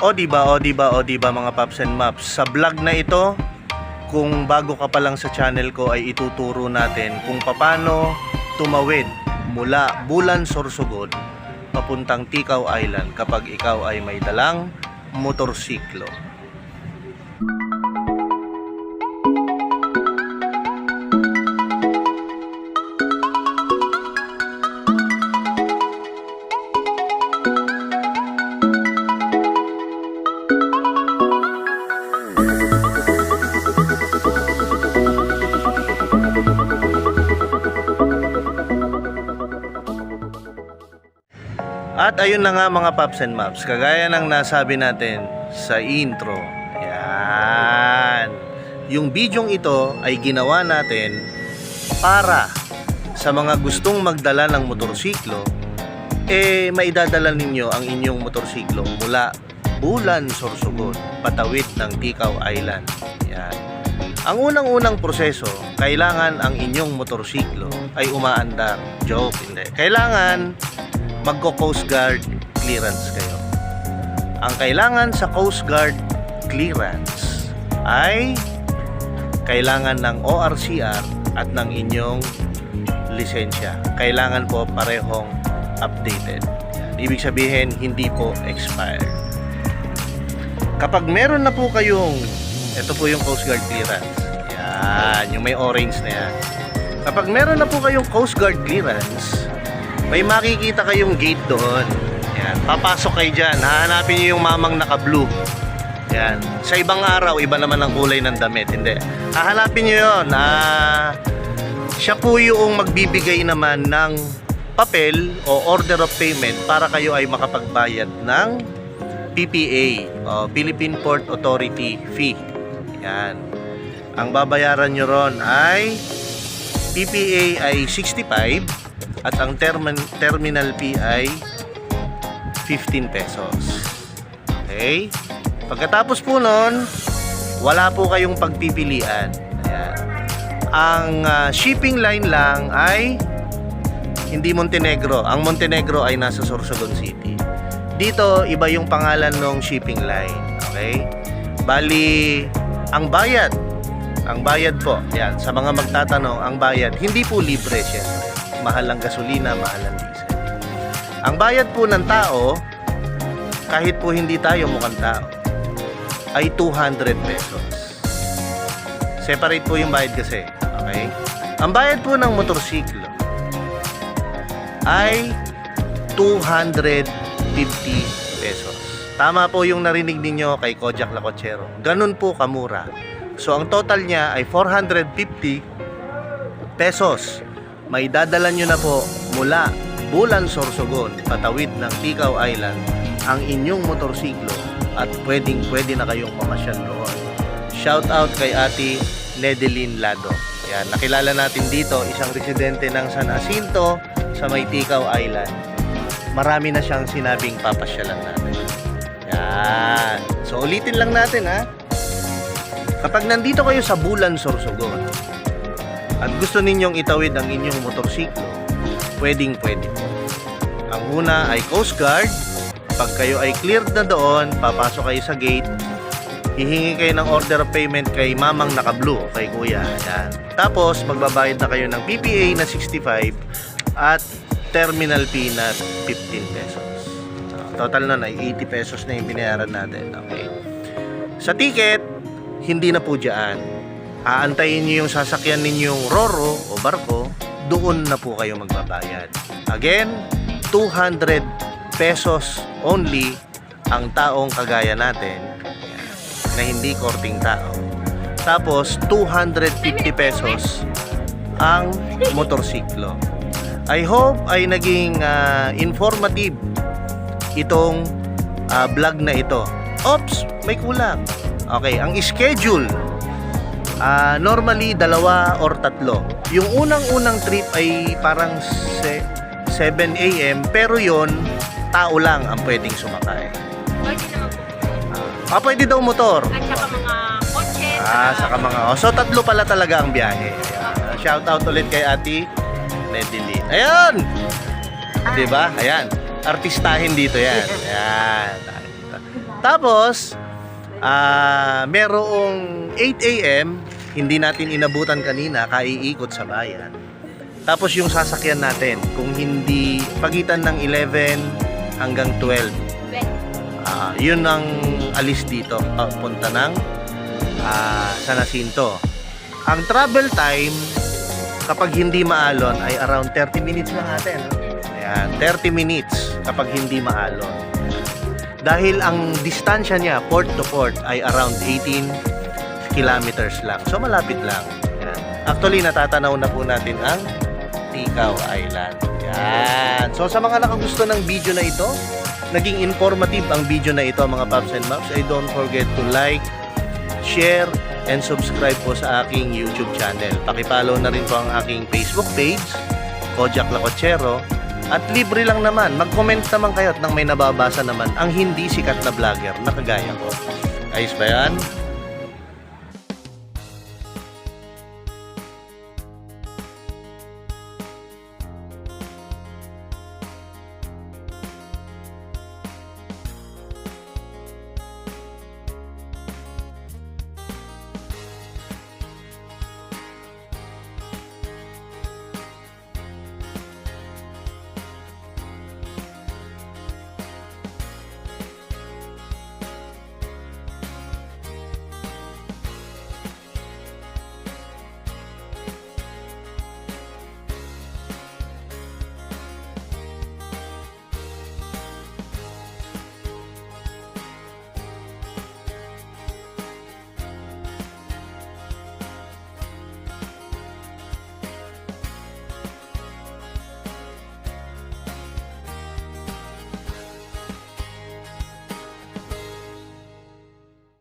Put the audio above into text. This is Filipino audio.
O diba mga Paps and Maps, sa vlog na ito, kung bago ka pa lang sa channel ko ay ituturo natin kung paano tumawid mula Bulan Sorsogon papuntang Tikaw Island kapag ikaw ay may dalang motorsiklo. At ayun na nga mga Paps and Maps, kagaya ng nasabi natin sa intro, yan, yung bidyong ito ay ginawa natin para sa mga gustong magdala ng motorsiklo, maidadala ninyo ang inyong motorsiklo mula Bulan Sorsogon patawid ng Tikaw Island. Yan. Ang unang-unang proseso, kailangan ang inyong motorsiklo ay umaandar. Joke, hindi. Kailangan magko-Coast Guard clearance kayo. Ang kailangan sa Coast Guard clearance ay kailangan ng ORCR at ng inyong lisensya. Kailangan po parehong updated. Ibig sabihin, hindi po expired. Kapag meron na po kayong, ito po yung Coast Guard clearance. Yan, yung may orange na yan. Kapag meron na po kayong Coast Guard clearance, may makikita kayong gate doon. Yan. Papasok kayo dyan. Hahanapin nyo yung mamang naka-blue. Yan. Sa ibang araw, iba naman ang kulay ng damit. Hindi. Hahanapin nyo yun. Siya po yung magbibigay naman ng papel o order of payment para kayo ay makapagbayad ng PPA o Philippine Port Authority fee. Yan. Ang babayaran nyo ron ay PPA ay 65 at ang terminal fee ay 15 pesos. Okay? Pagkatapos po nun, wala po kayong pagpipilian. Ayan. Ang shipping line lang ay hindi Montenegro. Ang Montenegro ay nasa Sorsogon City. Dito, iba yung pangalan ng shipping line. Okay? Bali, ang bayad po, yan, sa mga magtatanong, ang bayad, hindi po libre siya. Mahal ang gasolina, mahal ang diesel. Ang bayad po ng tao, kahit po hindi tayo mukhang tao, ay 200 pesos. Separate po yung bayad kasi. Okay? Ang bayad po ng motorsiklo ay 250 pesos. Tama po yung narinig ninyo kay Kojak Lacochero. Ganun po kamura. So ang total niya ay 450 pesos. May dadala nyo na po mula Bulan Sorsogon patawid ng Tikaw Island ang inyong motorsiklo at pwede na kayong pamasyal roon. Shout out kay Ate Nedeline Lado. Yan, nakilala natin dito isang residente ng San Jacinto sa may Tikaw Island. Marami na siyang sinabing papasyalan natin. Yan. So ulitin lang natin ha. Kapag nandito kayo sa Bulan Sorsogon at gusto ninyong itawid ang inyong motorsiklo, pwede po. Ang una ay Coast Guard. Pag kayo ay cleared na doon, papasok kayo sa gate, hihingi kayo ng order of payment kay mamang naka-blue, kay kuya. Yan. Tapos, magbabayad na kayo ng PPA na 65 at terminal fee na 15 pesos. Total nun ay 80 pesos na yung binayaran natin. Okay. Sa ticket, hindi na po dyan. Aantayin nyo yung sasakyan ninyong roro o barko, doon na po kayo magbabayad. Again, 200 pesos only ang taong kagaya natin na hindi korting tao. Tapos, 250 pesos ang motorsiklo. I hope ay naging informative itong vlog na ito. Oops, may kulang. Okay, ang schedule normally 2 or 3. Yung unang-unang trip ay parang 7 AM pero yon tao lang ang pwedeng sumakay. Pwede naman po. Pwede daw motor. At saka mga kotse. Saka mga so 3 pala talaga ang biyahe. Ayan. Shout out ulit kay Ate Nedeline. Ayan. 'Di ba? Ayan. Artistahin dito 'yan. Ayan. Tapos, merong 8 a.m., hindi natin inabutan kanina, kaiikot sa bayan. Tapos yung sasakyan natin, kung hindi, pagitan ng 11 hanggang 12. Yun ang alis dito, punta ng San Jacinto. Ang travel time, kapag hindi maalon, ay around 30 minutes lang natin. Ayan, 30 minutes kapag hindi maalon. Dahil ang distansya niya, port to port, ay around 18 kilometers lang. So, malapit lang. Ayan. Actually, natatanaw na po natin ang Tikaw Island. Yan. So, sa mga nakagusto ng video na ito, naging informative ang video na ito, mga Paps and Maps, ay don't forget to like, share, and subscribe po sa aking YouTube channel. Pakipollow na rin po ang aking Facebook page, Kojak Lacochero. At libre lang naman, mag-comment naman kayo at nang may nababasa naman ang hindi sikat na vlogger na kagaya ko. Ayos ba yan?